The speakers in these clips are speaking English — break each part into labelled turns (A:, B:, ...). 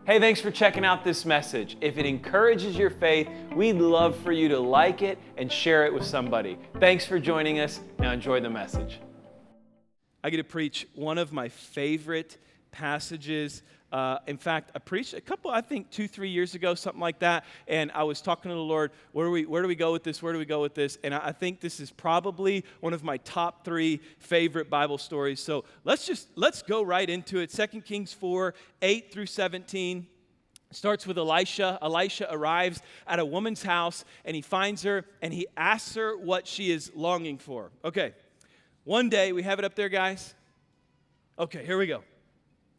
A: Hey, thanks for checking out this message. If it encourages your faith, we'd love for you to like it and share it with somebody. Thanks for joining us. Now enjoy the message. I get to preach one of my favorite passages. In fact, I preached a couple, I think 2-3 years ago, something like that. And I was talking to the Lord, where do we go with this? Where do we go with this? And I think this is probably one of my top 3 favorite Bible stories. So let's go right into it. 2 Kings 4, 8 through 17. Starts with Elisha. Elisha arrives at a woman's house, and he finds her, and he asks her what she is longing for. Okay, one day, we have it up there, guys? Okay, here we go.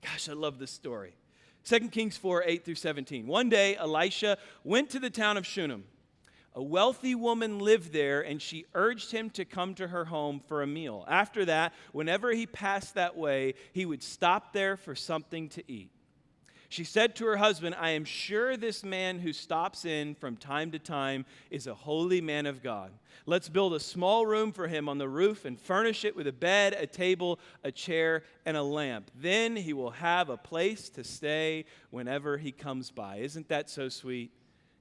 A: Gosh, I love this story. 2 Kings 4, 8 through 17. One day, Elisha went to the town of Shunem. A wealthy woman lived there, and she urged him to come to her home for a meal. After that, whenever he passed that way, he would stop there for something to eat. She said to her husband, I am sure this man who stops in from time to time is a holy man of God. Let's build a small room for him on the roof and furnish it with a bed, a table, a chair, and a lamp. Then he will have a place to stay whenever he comes by. Isn't that so sweet?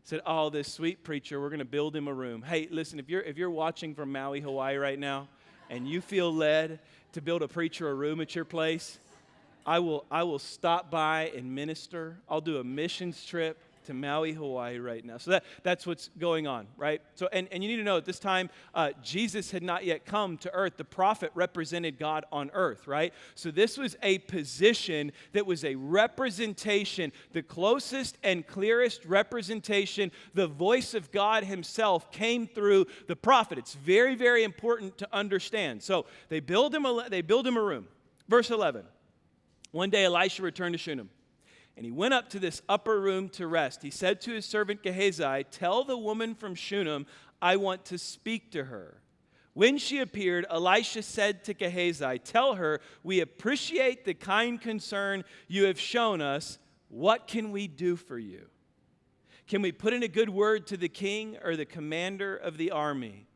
A: Said, oh, this sweet preacher, we're going to build him a room. Hey, listen, if you're watching from Maui, Hawaii right now, and you feel led to build a preacher a room at your place, I will stop by and minister. I'll do a missions trip to Maui, Hawaii right now. So that's what's going on, right? So and you need to know at this time, Jesus had not yet come to earth. The prophet represented God on earth, right? So this was a position that was a representation, the closest and clearest representation. The voice of God himself came through the prophet. It's very, very important to understand. So they build him a room. Verse 11. One day Elisha returned to Shunem, and he went up to this upper room to rest. He said to his servant Gehazi, tell the woman from Shunem, I want to speak to her. When she appeared, Elisha said to Gehazi, tell her, we appreciate the kind concern you have shown us. What can we do for you? Can we put in a good word to the king or the commander of the army?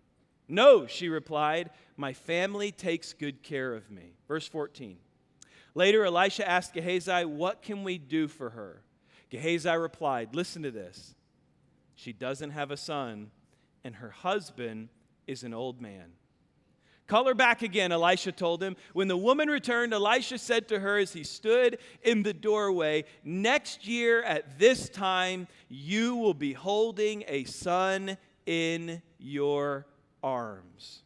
A: No, she replied, my family takes good care of me. Verse 14. Later, Elisha asked Gehazi, what can we do for her? Gehazi replied, listen to this. She doesn't have a son, and her husband is an old man. Call her back again, Elisha told him. When the woman returned, Elisha said to her as he stood in the doorway, next year at this time, you will be holding a son in your arms.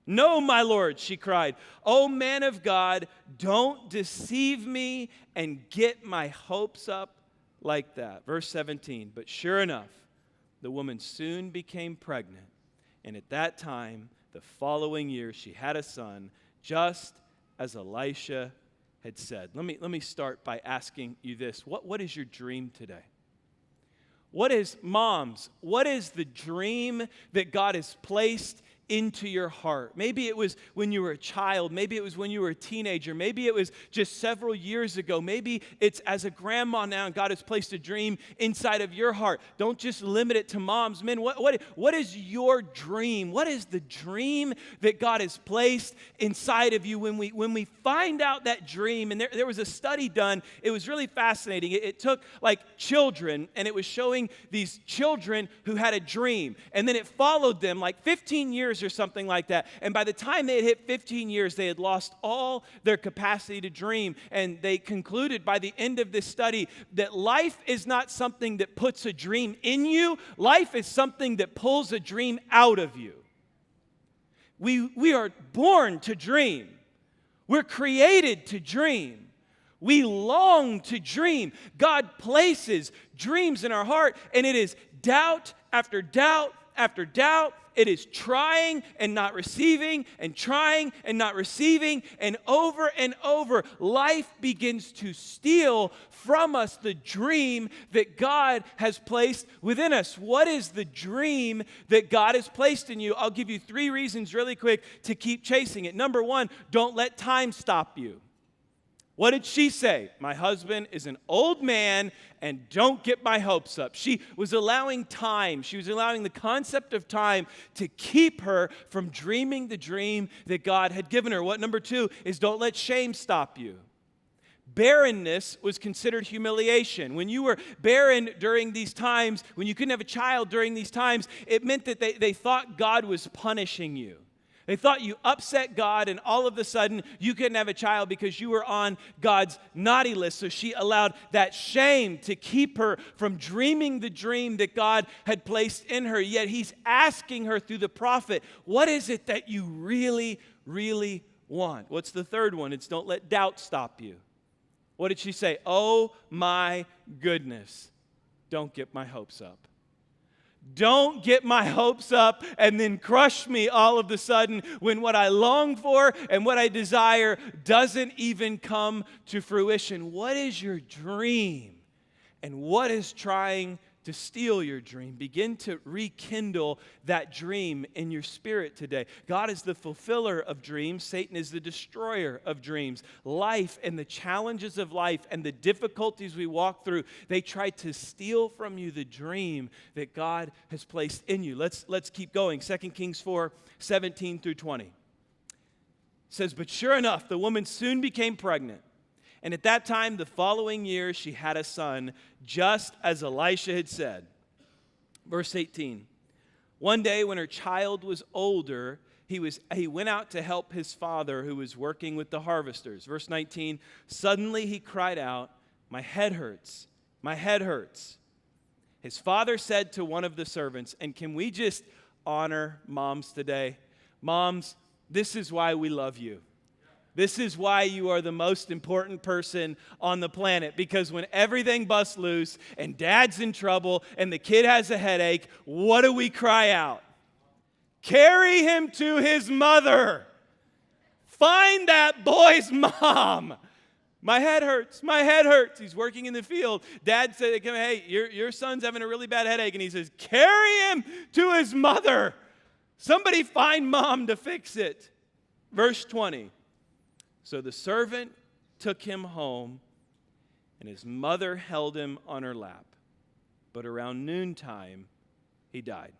A: No, my Lord, she cried. Oh, man of God, don't deceive me and get my hopes up like that. Verse 17, but sure enough, the woman soon became pregnant. And at that time, the following year, she had a son, just as Elisha had said. Let me start by asking you this. What is your dream today? What is the dream that God has placed into your heart? Maybe it was when you were a child. Maybe it was when you were a teenager. Maybe it was just several years ago. Maybe it's as a grandma now, and God has placed a dream inside of your heart. Don't just limit it to moms. Men, what is your dream? What is the dream that God has placed inside of you? When we find out that dream, and there was a study done, it was really fascinating. It took like children, and it was showing these children who had a dream, and then it followed them like 15 years or something like that. And by the time they had hit 15 years, they had lost all their capacity to dream. And they concluded by the end of this study that life is not something that puts a dream in you. Life is something that pulls a dream out of you. We are born to dream. We're created to dream. We long to dream. God places dreams in our heart, and it is doubt after doubt after doubt. It is trying and not receiving and trying and not receiving. And over, life begins to steal from us the dream that God has placed within us. What is the dream that God has placed in you? I'll give you 3 reasons really quick to keep chasing it. Number 1, don't let time stop you. What did she say? My husband is an old man, and don't get my hopes up. She was allowing time. She was allowing the concept of time to keep her from dreaming the dream that God had given her. What number 2 is, don't let shame stop you. barrenness was considered humiliation. When you were barren during these times, when you couldn't have a child during these times, it meant that they thought God was punishing you. They thought you upset God, and all of a sudden you couldn't have a child because you were on God's naughty list. So she allowed that shame to keep her from dreaming the dream that God had placed in her. Yet he's asking her through the prophet, what is it that you really, really want? What's the third one? It's don't let doubt stop you. What did she say? Oh my goodness, don't get my hopes up. Don't get my hopes up and then crush me all of a sudden when what I long for and what I desire doesn't even come to fruition. What is your dream? And what is trying to steal your dream? Begin to rekindle that dream in your spirit today. God is the fulfiller of dreams. Satan is the destroyer of dreams. Life and the challenges of life and the difficulties we walk through, they try to steal from you the dream that God has placed in you. Let's keep going. 2 Kings 4:17 through 20. It says, but sure enough, the woman soon became pregnant. And at that time, the following year, she had a son, just as Elisha had said. Verse 18. One day when her child was older, he went out to help his father who was working with the harvesters. Verse 19. Suddenly he cried out, my head hurts, my head hurts. His father said to one of the servants, and can we just honor moms today? Moms, this is why we love you. This is why you are the most important person on the planet, because when everything busts loose and dad's in trouble and the kid has a headache, what do we cry out? Carry him to his mother. Find that boy's mom. My head hurts. My head hurts. He's working in the field. Dad said, hey, your son's having a really bad headache. And he says, carry him to his mother. Somebody find mom to fix it. Verse 20. So the servant took him home, and his mother held him on her lap. But around noontime, he died.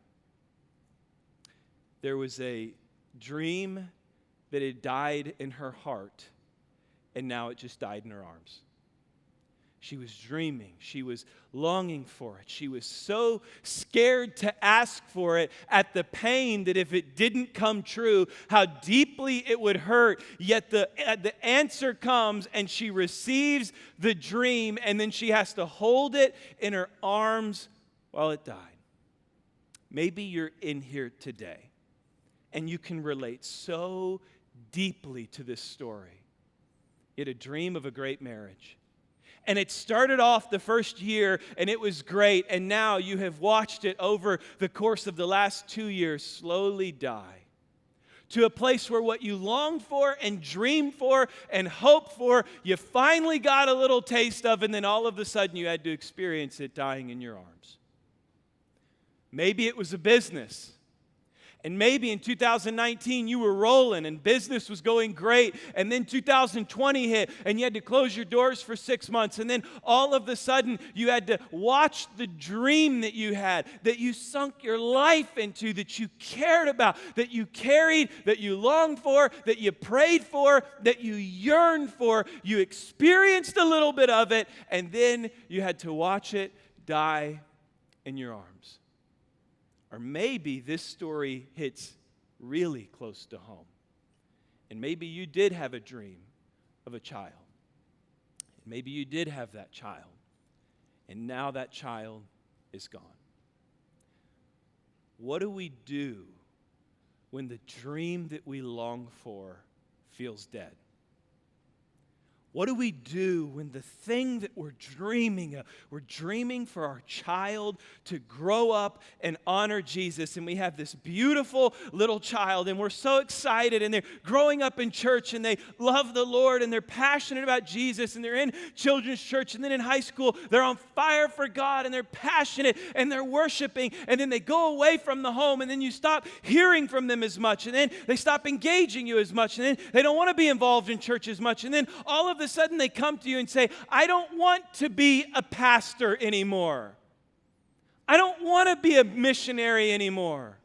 A: There was a dream that had died in her heart, and now it just died in her arms. She was dreaming. She was longing for it. She was so scared to ask for it at the pain that if it didn't come true, how deeply it would hurt. Yet the answer comes and she receives the dream, and then she has to hold it in her arms while it died. Maybe you're in here today and you can relate so deeply to this story. You had a dream of a great marriage. And it started off the first year, and it was great. And now you have watched it over the course of the last 2 years slowly die to a place where what you longed for and dreamed for and hoped for, you finally got a little taste of, and then all of a sudden you had to experience it dying in your arms. Maybe it was a business. And maybe in 2019 you were rolling and business was going great, and then 2020 hit and you had to close your doors for 6 months, and then all of a sudden you had to watch the dream that you had, that you sunk your life into, that you cared about, that you carried, that you longed for, that you prayed for, that you yearned for. You experienced a little bit of it, and then you had to watch it die in your arms. Or maybe this story hits really close to home. And maybe you did have a dream of a child. Maybe you did have that child. And now that child is gone. What do we do when the dream that we long for feels dead? What do we do when the thing that we're dreaming of, we're dreaming for our child to grow up and honor Jesus, and we have this beautiful little child, and we're so excited, and they're growing up in church, and they love the Lord, and they're passionate about Jesus, and they're in children's church, and then in high school, they're on fire for God, and they're passionate, and they're worshiping, and then they go away from the home, and then you stop hearing from them as much, and then they stop engaging you as much, and then they don't want to be involved in church as much, and then all of a sudden they come to you and say, I don't want to be a pastor anymore. I don't want to be a missionary anymore.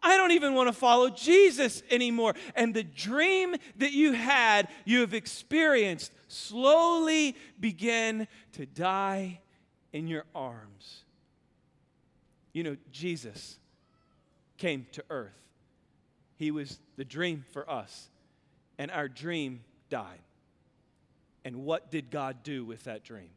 A: I don't even want to follow Jesus anymore. And the dream that you had, you have experienced, slowly begin to die in your arms. You know, Jesus came to earth. He was the dream for us, and our dream died. And what did God do with that dream?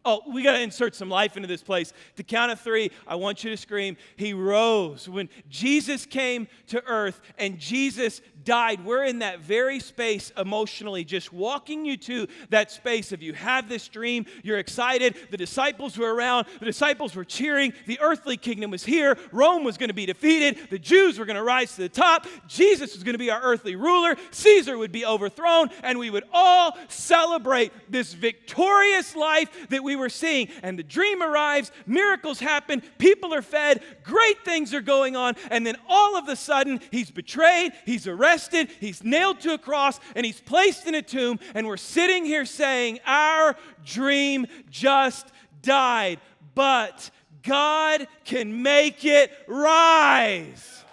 A: Oh, we got to insert some life into this place. To count of 3, I want you to scream, He rose. When Jesus came to earth and Jesus died, we're in that very space emotionally, just walking you to that space of you have this dream, you're excited, the disciples were around, the disciples were cheering, the earthly kingdom was here, Rome was going to be defeated, the Jews were going to rise to the top, Jesus was going to be our earthly ruler, Caesar would be overthrown, and we would all celebrate this victorious life that we were seeing. And the dream arrives, miracles happen, people are fed, great things are going on, and then all of a sudden, he's betrayed, he's arrested, he's nailed to a cross, and he's placed in a tomb, and we're sitting here saying, our dream just died, but God can make it rise.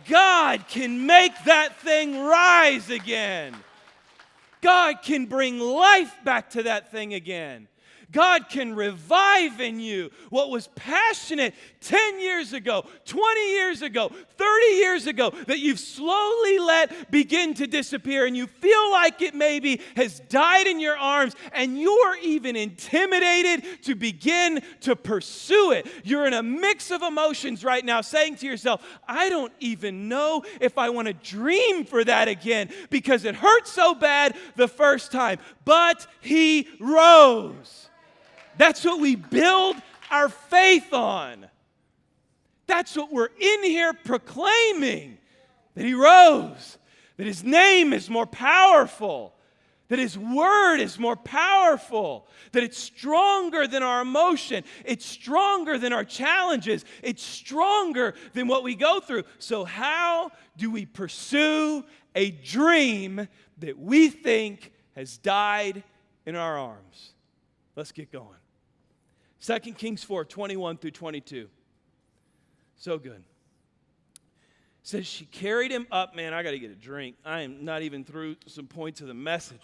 A: God can make that thing rise again. God can bring life back to that thing again. God can revive in you what was passionate 10 years ago, 20 years ago, 30 years ago, that you've slowly let begin to disappear, and you feel like it maybe has died in your arms, and you're even intimidated to begin to pursue it. You're in a mix of emotions right now, saying to yourself, I don't even know if I want to dream for that again, because it hurt so bad the first time. But He rose. That's what we build our faith on. That's what we're in here proclaiming, that He rose, that His name is more powerful, that His word is more powerful, that it's stronger than our emotion, it's stronger than our challenges, it's stronger than what we go through. So how do we pursue a dream that we think has died in our arms? Let's get going. 2 Kings 4, 21 through 22. So good. It says she carried him up. Man, I got to get a drink. I am not even through some points of the message.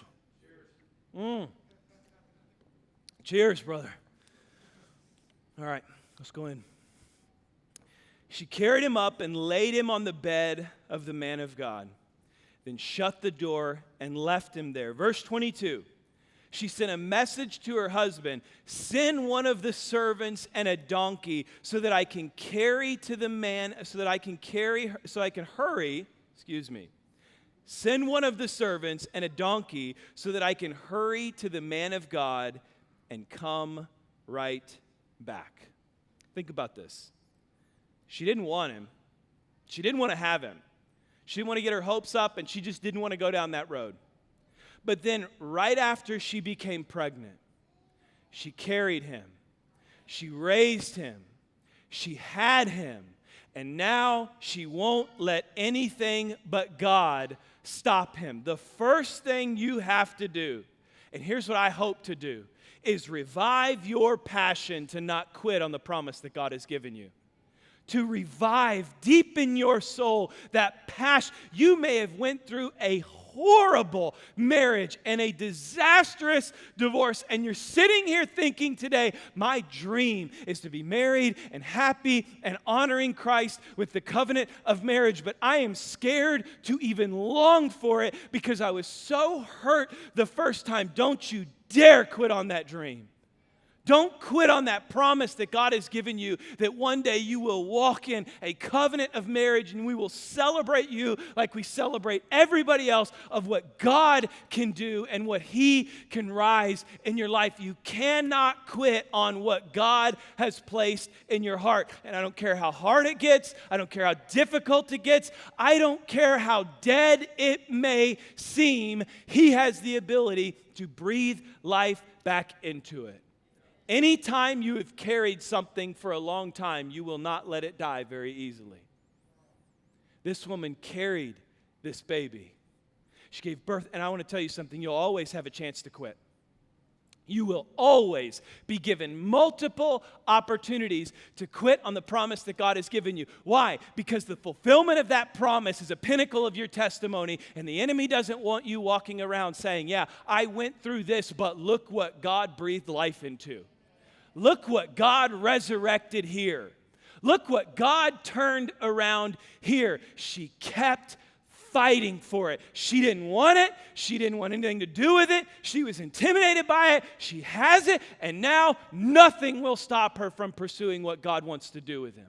A: Cheers, brother. All right, let's go in. She carried him up and laid him on the bed of the man of God, then shut the door and left him there. Verse 22. She sent a message to her husband, send one of the servants and a donkey so that I can carry to the man, so that I can hurry. Send one of the servants and a donkey so that I can hurry to the man of God and come right back. Think about this. She didn't want him. She didn't want to have him. She didn't want to get her hopes up, and she just didn't want to go down that road. But then right after she became pregnant, she carried him, she raised him, she had him, and now she won't let anything but God stop him. The first thing you have to do, and here's what I hope to do, is revive your passion to not quit on the promise that God has given you. To revive deep in your soul that passion. You may have went through a horrible marriage and a disastrous divorce, and you're sitting here thinking today, my dream is to be married and happy and honoring Christ with the covenant of marriage, but I am scared to even long for it because I was so hurt the first time. Don't you dare quit on that dream. Don't quit on that promise that God has given you, that one day you will walk in a covenant of marriage and we will celebrate you like we celebrate everybody else of what God can do and what He can rise in your life. You cannot quit on what God has placed in your heart. And I don't care how hard it gets. I don't care how difficult it gets. I don't care how dead it may seem. He has the ability to breathe life back into it. Anytime you have carried something for a long time, you will not let it die very easily. This woman carried this baby. She gave birth, and I want to tell you something, you'll always have a chance to quit. You will always be given multiple opportunities to quit on the promise that God has given you. Why? Because the fulfillment of that promise is a pinnacle of your testimony, and the enemy doesn't want you walking around saying, yeah, I went through this, but look what God breathed life into. Look what God resurrected here. Look what God turned around here. She kept fighting for it. She didn't want it. She didn't want anything to do with it. She was intimidated by it. She has it, and now nothing will stop her from pursuing what God wants to do with him.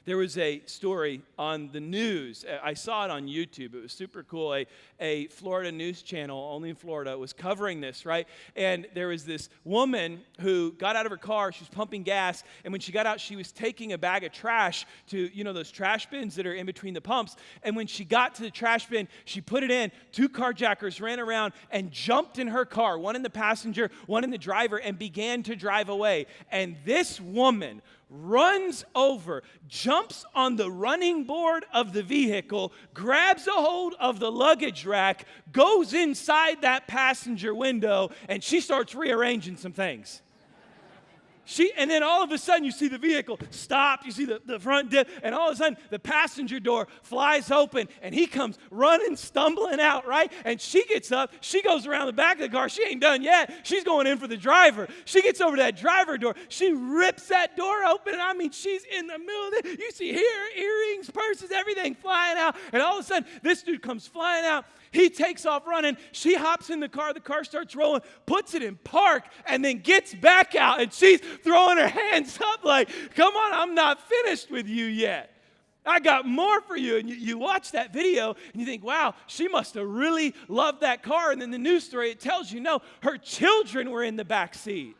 A: There was a story on the news. I saw it on YouTube. It was super cool. A Florida news channel, only in Florida, was covering this, right? And there was this woman who got out of her car. She was pumping gas. And when she got out, she was taking a bag of trash to, those trash bins that are in between the pumps. And when she got to the trash bin, she put it in. 2 carjackers ran around and jumped in her car, one in the passenger, one in the driver, and began to drive away. And this woman runs over, jumps on the running board of the vehicle, grabs a hold of the luggage rack, goes inside that passenger window, and she starts rearranging some things. And then all of a sudden you see the vehicle stop, you see the front dip, and all of a sudden the passenger door flies open and he comes running, stumbling out, right? And she gets up, she goes around the back of the car, she ain't done yet, she's going in for the driver. She gets over to that driver door, she rips that door open, and I mean she's in the middle of it. You see earrings, purses, everything flying out, and all of a sudden this dude comes flying out. He takes off running. She hops in the car starts rolling, puts it in park, and then gets back out. And she's throwing her hands up like, come on, I'm not finished with you yet. I got more for you. And you watch that video, and you think, wow, she must have really loved that car. And then the news story, it tells you, no, her children were in the back seat.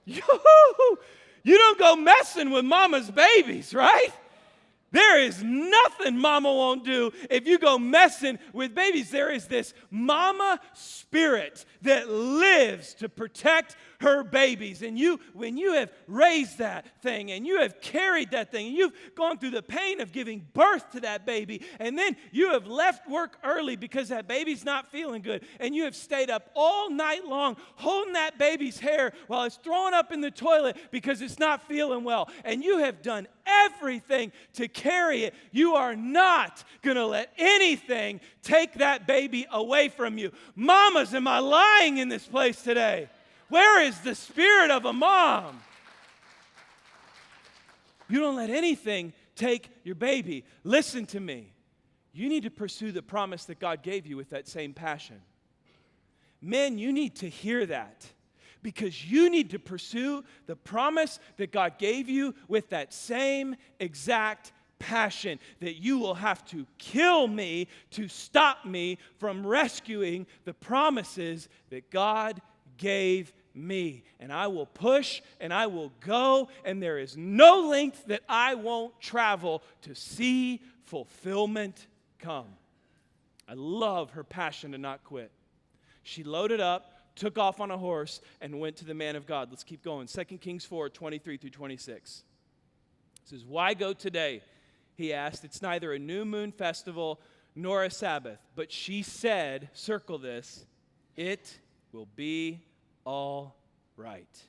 A: Yoo-hoo! You don't go messing with mama's babies, right? There is nothing mama won't do if you go messing with babies. There is this mama spirit that lives to protect her babies. And when you have raised that thing and you have carried that thing and you've gone through the pain of giving birth to that baby, and then you have left work early because that baby's not feeling good, and you have stayed up all night long holding that baby's hair while it's thrown up in the toilet because it's not feeling well, and you have done everything to carry it, you are not going to let anything take that baby away from you. Mamas, am I lying in this place today? Where is the spirit of a mom? You don't let anything take your baby. Listen to me. You need to pursue the promise that God gave you with that same passion. Men, you need to hear that, because you need to pursue the promise that God gave you with that same exact passion, that you will have to kill me to stop me from rescuing the promises that God gave me. And I will push and I will go, and there is no length that I won't travel to see fulfillment come. I love her passion to not quit. She loaded up, took off on a horse, and went to the man of God. Let's keep going. 2 Kings 4, 23 through 26. It says, "Why go today?" he asked. "It's neither a new moon festival nor a Sabbath." But she said, circle this, "It will be all right."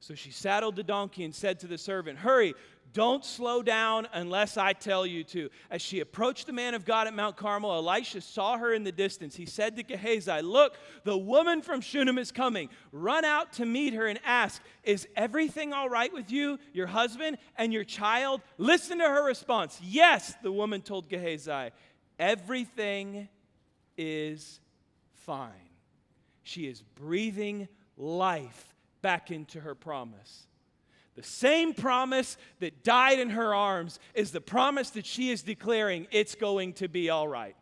A: So she saddled the donkey and said to the servant, "Hurry, don't slow down unless I tell you to." As she approached the man of God at Mount Carmel, Elisha saw her in the distance. He said to Gehazi, "Look, the woman from Shunem is coming. Run out to meet her and ask, 'Is everything all right with you, your husband, and your child?'" Listen to her response. "Yes," the woman told Gehazi, "everything is fine." She is breathing life back into her promise. The same promise that died in her arms is the promise that she is declaring, it's going to be all right.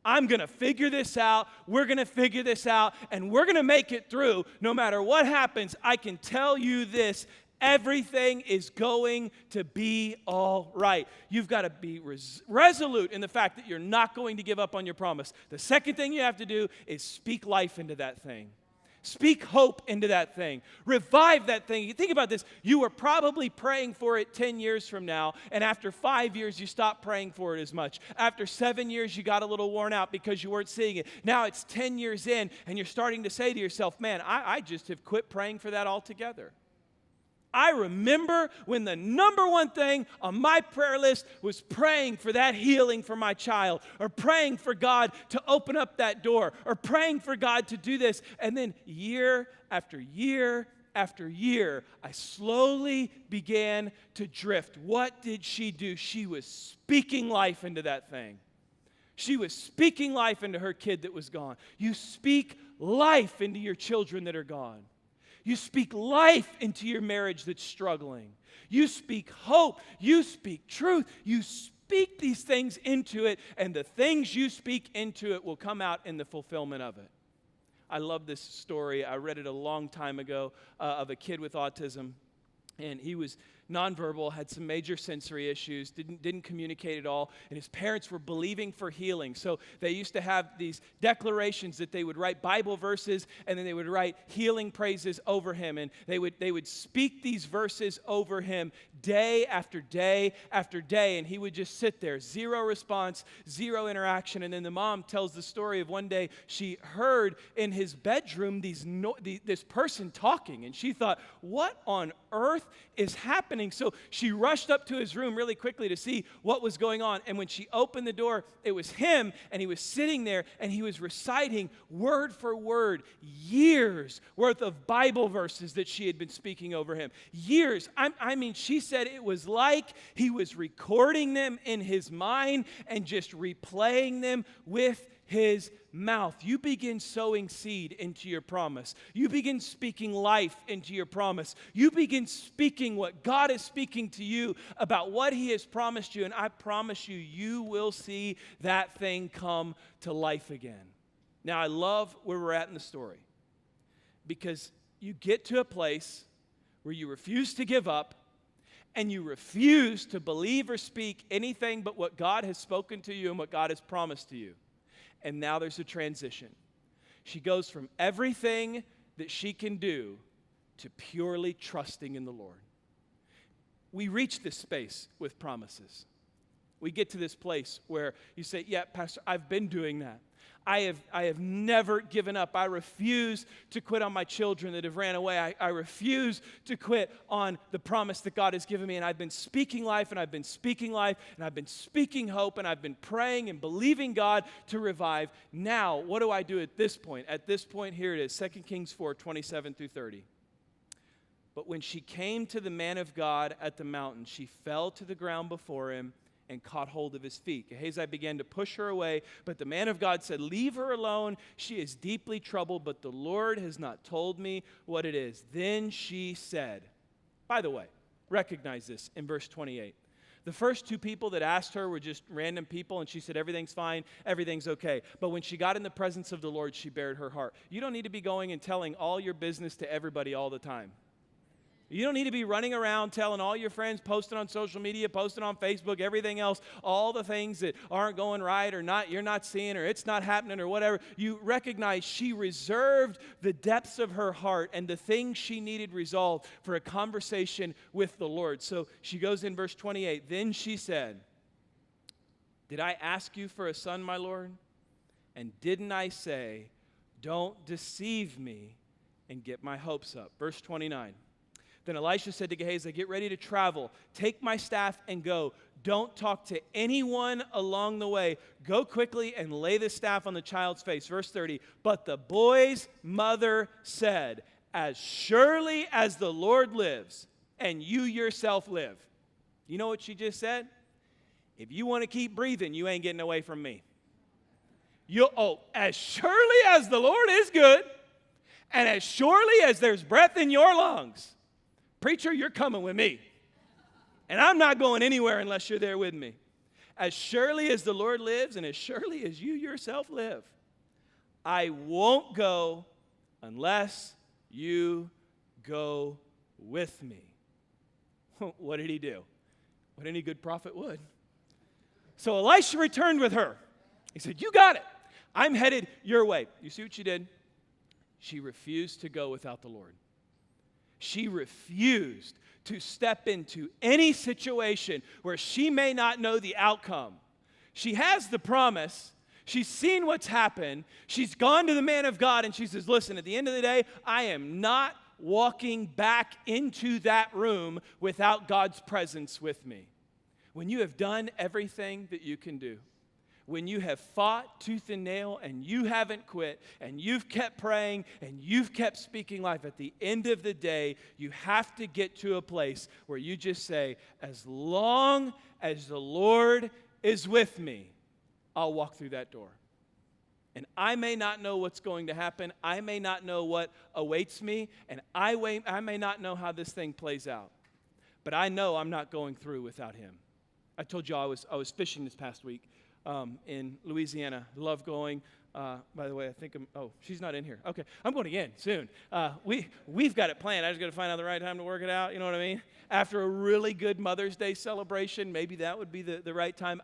A: I'm going to figure this out. We're going to figure this out, and we're going to make it through. No matter what happens, I can tell you this. Everything is going to be all right. You've got to be resolute in the fact that you're not going to give up on your promise. The second thing you have to do is speak life into that thing. Speak hope into that thing. Revive that thing. You think about this. You were probably praying for it 10 years from now, and after 5 years, you stopped praying for it as much. After 7 years, you got a little worn out because you weren't seeing it. Now it's 10 years in, and you're starting to say to yourself, man, I just have quit praying for that altogether. I remember when the number one thing on my prayer list was praying for that healing for my child, or praying for God to open up that door, or praying for God to do this. And then year after year after year, I slowly began to drift. What did she do? She was speaking life into that thing. She was speaking life into her kid that was gone. You speak life into your children that are gone. You speak life into your marriage that's struggling. You speak hope. You speak truth. You speak these things into it, and the things you speak into it will come out in the fulfillment of it. I love this story. I read it a long time ago of a kid with autism, and he was nonverbal, had some major sensory issues, didn't communicate at all, and his parents were believing for healing. So they used to have these declarations that they would write Bible verses, and then they would write healing praises over him, and they would speak these verses over him day after day after day, and he would just sit there, zero response, zero interaction. And then the mom tells the story of one day she heard in his bedroom this person talking, and she thought, what on earth is happening? So she rushed up to his room really quickly to see what was going on. And when she opened the door, it was him, and he was sitting there, and he was reciting word for word years worth of Bible verses that she had been speaking over him. Years. I mean, she said it was like he was recording them in his mind and just replaying them with his mouth. You begin sowing seed into your promise. You begin speaking life into your promise. You begin speaking what God is speaking to you about what he has promised you, and I promise you, you will see that thing come to life again. Now, I love where we're at in the story, because you get to a place where you refuse to give up, and you refuse to believe or speak anything but what God has spoken to you and what God has promised to you. And now there's a transition. She goes from everything that she can do to purely trusting in the Lord. We reach this space with promises. We get to this place where you say, yeah, Pastor, I've been doing that. I have never given up. I refuse to quit on my children that have ran away. I refuse to quit on the promise that God has given me. And I've been speaking life, and I've been speaking life, and I've been speaking hope, and I've been praying and believing God to revive. Now, what do I do at this point? At this point, here it is, 2 Kings 4, 27 through 30. But when she came to the man of God at the mountain, she fell to the ground before him and caught hold of his feet. Gehazi began to push her away, but the man of God said, leave her alone. She is deeply troubled, but the Lord has not told me what it is. Then she said, by the way, recognize this in verse 28. The first two people that asked her were just random people, and she said, everything's fine, everything's okay. But when she got in the presence of the Lord, she bared her heart. You don't need to be going and telling all your business to everybody all the time. You don't need to be running around telling all your friends, posting on social media, posting on Facebook, everything else, all the things that aren't going right or not, you're not seeing, or it's not happening or whatever. You recognize she reserved the depths of her heart and the things she needed resolved for a conversation with the Lord. So she goes in verse 28. Then she said, did I ask you for a son, my Lord? And didn't I say, don't deceive me and get my hopes up? Verse 29. Then Elisha said to Gehazi, get ready to travel. Take my staff and go. Don't talk to anyone along the way. Go quickly and lay the staff on the child's face. Verse 30, but the boy's mother said, as surely as the Lord lives and you yourself live. You know what she just said? If you want to keep breathing, you ain't getting away from me. As surely as the Lord is good, and as surely as there's breath in your lungs, preacher, you're coming with me. And I'm not going anywhere unless you're there with me. As surely as the Lord lives and as surely as you yourself live, I won't go unless you go with me. What did he do? What any good prophet would. So Elisha returned with her. He said, you got it. I'm headed your way. You see what she did? She refused to go without the Lord. She refused to step into any situation where she may not know the outcome. She has the promise. She's seen what's happened. She's gone to the man of God and she says, listen, at the end of the day, I am not walking back into that room without God's presence with me. When you have done everything that you can do, when you have fought tooth and nail and you haven't quit and you've kept praying and you've kept speaking life, at the end of the day, you have to get to a place where you just say, as long as the Lord is with me, I'll walk through that door. And I may not know what's going to happen. I may not know what awaits me. And I may not know how this thing plays out. But I know I'm not going through without him. I told you I was fishing this past week in Louisiana. Love going. By the way, I think she's not in here. Okay, I'm going again soon. We've got it planned. I just got to find out the right time to work it out. You know what I mean? After a really good Mother's Day celebration, maybe that would be the right time.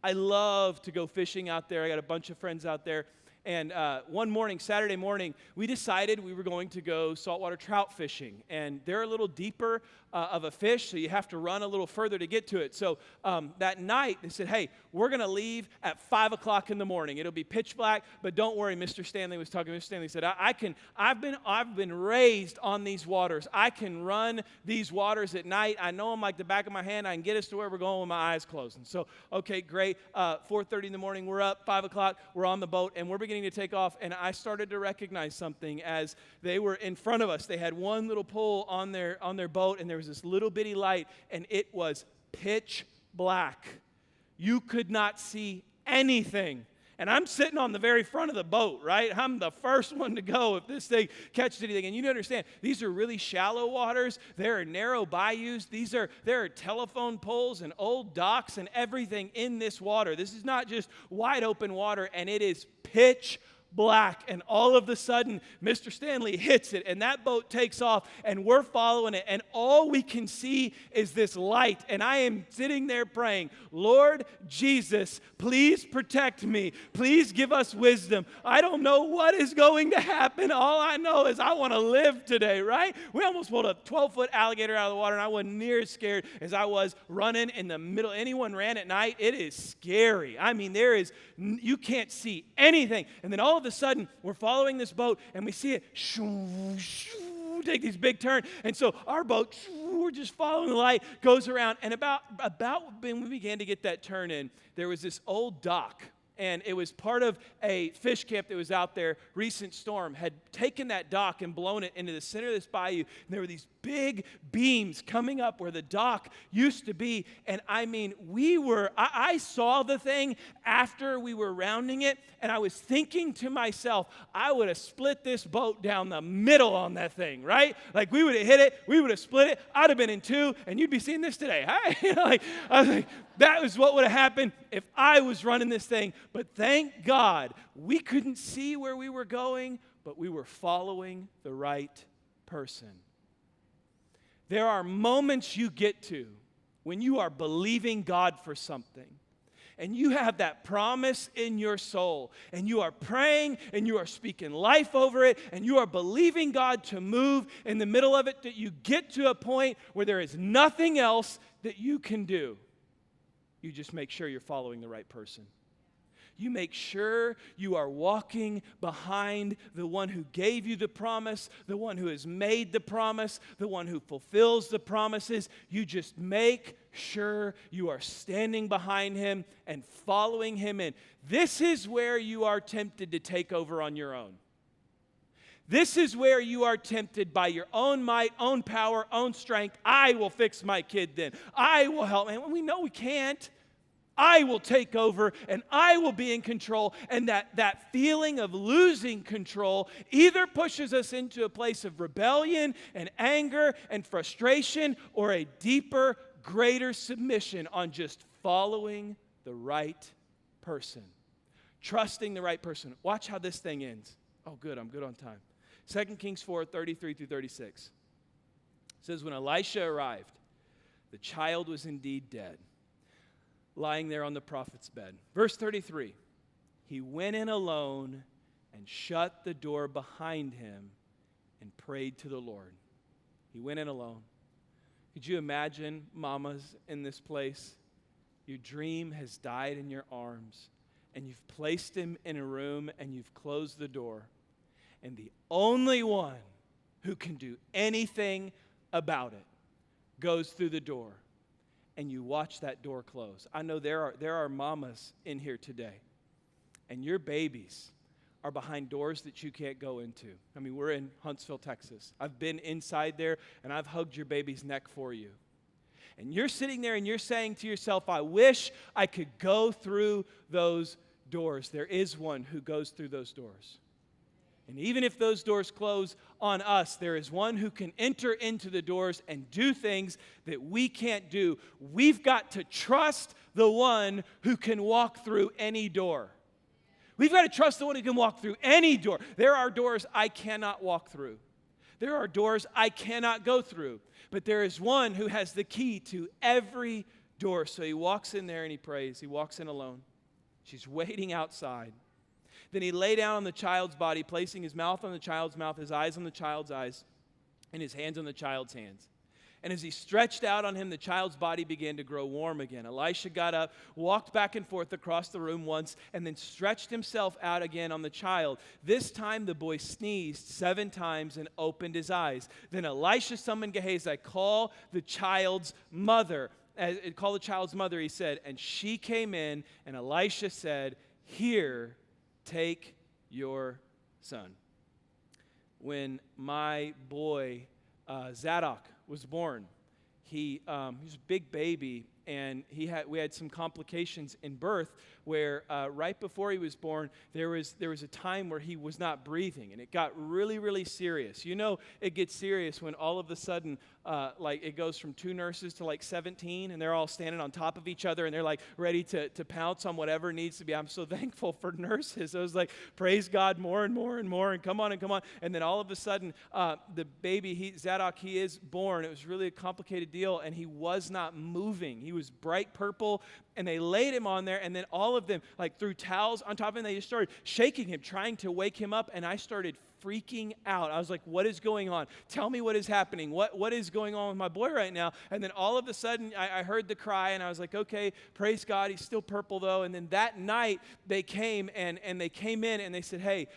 A: I love to go fishing out there. I got a bunch of friends out there. And one morning, Saturday morning, we decided we were going to go saltwater trout fishing. And they're a little deeper of a fish, so you have to run a little further to get to it. So that night, they said, hey, we're going to leave at 5 o'clock in the morning. It'll be pitch black, but don't worry, Mr. Stanley was talking. Mr. Stanley said, I've been raised on these waters. I can run these waters at night. I know them like the back of my hand. I can get us to where we're going with my eyes closed. And so, okay, great. 4:30 in the morning, we're up. 5 o'clock, we're on the boat, and we're beginning to take off. And I started to recognize something as they were in front of us. They had one little pole on their boat, and there was this little bitty light, and it was pitch black. You could not see anything. And I'm sitting on the very front of the boat, right? I'm the first one to go if this thing catches anything. And you understand, these are really shallow waters. There are narrow bayous. There are telephone poles and old docks and everything in this water. This is not just wide open water, and it is pitch black. And all of a sudden, Mr. Stanley hits it, and that boat takes off, and we're following it, and all we can see is this light. And I am sitting there praying, Lord Jesus, please protect me. Please give us wisdom. I don't know what is going to happen. All I know is I want to live today, right? We almost pulled a 12-foot alligator out of the water, and I wasn't near as scared as I was running in the middle. Anyone ran at night? It is scary. I mean, you can't see anything. And then all of a sudden, we're following this boat, and we see it take these big turns. And so our boat, we're just following the light, goes around. And about when we began to get that turn in, there was this old dock. And it was part of a fish camp that was out there. Recent storm had taken that dock and blown it into the center of this bayou. And there were these big beams coming up where the dock used to be. And I mean, I saw the thing after we were rounding it. And I was thinking to myself, I would have split this boat down the middle on that thing, right? Like we would have hit it, we would have split it. I'd have been in two, and you'd be seeing this today. I was like, that was what would have happened if I was running this thing. But thank God, we couldn't see where we were going, but we were following the right person. There are moments you get to when you are believing God for something, and you have that promise in your soul, and you are praying, and you are speaking life over it, and you are believing God to move in the middle of it, that you get to a point where there is nothing else that you can do. You just make sure you're following the right person. You make sure you are walking behind the one who gave you the promise, the one who has made the promise, the one who fulfills the promises. You just make sure you are standing behind him and following him in. This is where you are tempted to take over on your own. This is where you are tempted by your own might, own power, own strength. I will fix my kid then. I will help. And we know we can't. I will take over and I will be in control. And that feeling of losing control either pushes us into a place of rebellion and anger and frustration, or a deeper, greater submission on just following the right person. Trusting the right person. Watch how this thing ends. Oh, good. I'm good on time. 2 Kings 4:33 through 36. It says, when Elisha arrived, the child was indeed dead, lying there on the prophet's bed. Verse 33, he went in alone and shut the door behind him and prayed to the Lord. He went in alone. Could you imagine, mamas in this place? Your dream has died in your arms, and you've placed him in a room, and you've closed the door. And the only one who can do anything about it goes through the door, and you watch that door close. I know there are mamas in here today, and your babies are behind doors that you can't go into. I mean, we're in Huntsville, Texas. I've been inside there, and I've hugged your baby's neck for you. And you're sitting there, and you're saying to yourself, I wish I could go through those doors. There is one who goes through those doors. And even if those doors close on us, there is one who can enter into the doors and do things that we can't do. We've got to trust the one who can walk through any door. We've got to trust the one who can walk through any door. There are doors I cannot walk through. There are doors I cannot go through. But there is one who has the key to every door. So he walks in there and he prays. He walks in alone. She's waiting outside. Then he lay down on the child's body, placing his mouth on the child's mouth, his eyes on the child's eyes, and his hands on the child's hands. And as he stretched out on him, the child's body began to grow warm again. Elisha got up, walked back and forth across the room once, and then stretched himself out again on the child. This time the boy sneezed 7 times and opened his eyes. Then Elisha summoned Gehazi, call the child's mother. Call the child's mother, he said. And she came in, and Elisha said, here, take your son. When my boy Zadok was born, he was a big baby, and we had some complications in birth where right before he was born, there was a time where he was not breathing, and it got really, really serious. You know, it gets serious when all of a sudden, like it goes from 2 nurses to like 17, and they're all standing on top of each other, and they're like ready to pounce on whatever needs to be. I'm so thankful for nurses. I was like, praise God, more and more and more, and come on. And then all of a sudden, the baby, Zadok, he is born. It was really a complicated deal, and he was not moving. He was bright purple, and they laid him on there, and then all of them, like, threw towels on top of him. They just started shaking him, trying to wake him up, and I started freaking out. I was like, what is going on? Tell me what is happening. What is going on with my boy right now? And then all of a sudden, I heard the cry, and I was like, okay, praise God. He's still purple, though. And then that night, they came, and they came in, and they said, hey,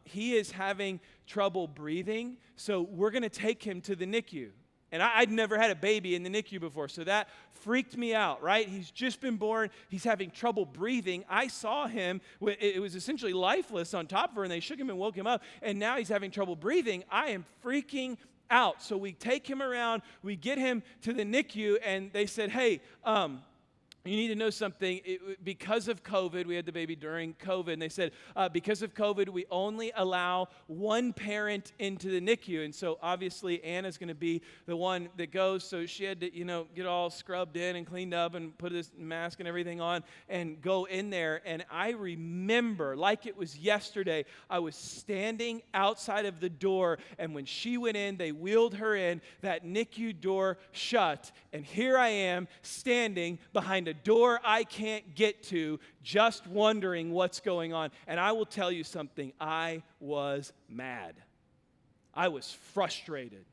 A: he is having trouble breathing, so we're going to take him to the NICU. And I'd never had a baby in the NICU before, so that freaked me out, right? He's just been born. He's having trouble breathing. I saw him. It was essentially lifeless on top of her, and they shook him and woke him up, and now he's having trouble breathing. I am freaking out. So we take him around. We get him to the NICU, and they said, hey, you need to know something. Because of COVID, we had the baby during COVID, and they said, because of COVID, we only allow one parent into the NICU. And so obviously Anna's going to be the one that goes. So she had to, get all scrubbed in and cleaned up and put this mask and everything on and go in there. And I remember, like it was yesterday, I was standing outside of the door, and when she went in, they wheeled her in, that NICU door shut, and here I am standing behind a door I can't get to, just wondering what's going on. And I will tell you something, I was mad. I was frustrated.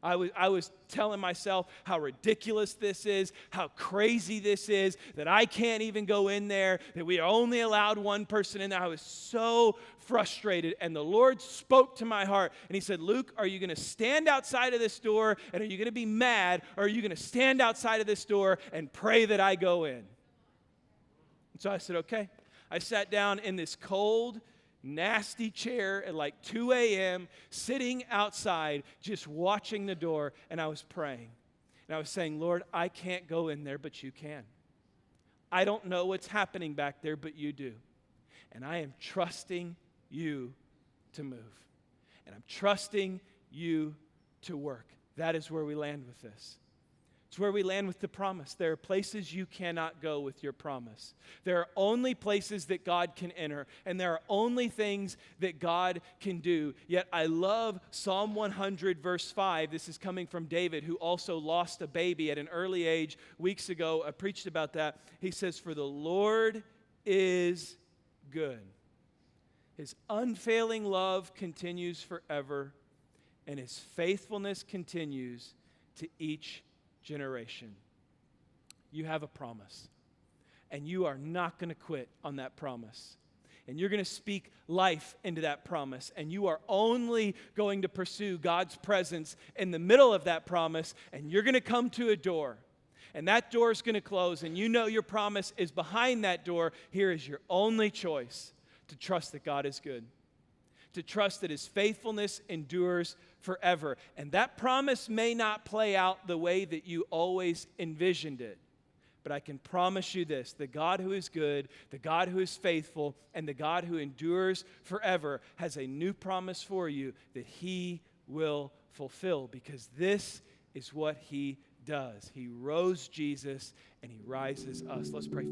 A: I was telling myself how ridiculous this is, how crazy this is, that I can't even go in there, that we are only allowed one person in there. I was so frustrated, and the Lord spoke to my heart, and he said, Luke, are you going to stand outside of this door, and are you going to be mad, or are you going to stand outside of this door and pray that I go in? And so I said, okay. I sat down in this cold, nasty chair at like 2 a.m., sitting outside, just watching the door, and I was praying. And I was saying, Lord, I can't go in there, but you can. I don't know what's happening back there, but you do. And I am trusting you to move. And I'm trusting you to work. That is where we land with this. It's where we land with the promise. There are places you cannot go with your promise. There are only places that God can enter, and there are only things that God can do. Yet I love Psalm 100, verse 5. This is coming from David, who also lost a baby at an early age. Weeks ago, I preached about that. He says, for the Lord is good. His unfailing love continues forever, and his faithfulness continues to each generation. You have a promise, and you are not going to quit on that promise. And you're going to speak life into that promise, and you are only going to pursue God's presence in the middle of that promise, and you're going to come to a door, and that door is going to close, and you know your promise is behind that door. Here is your only choice: to trust that God is good, to trust that his faithfulness endures forever. And that promise may not play out the way that you always envisioned it, but I can promise you this: the God who is good, the God who is faithful, and the God who endures forever has a new promise for you that he will fulfill, because this is what he does. He rose Jesus, and he rises us. Let's pray.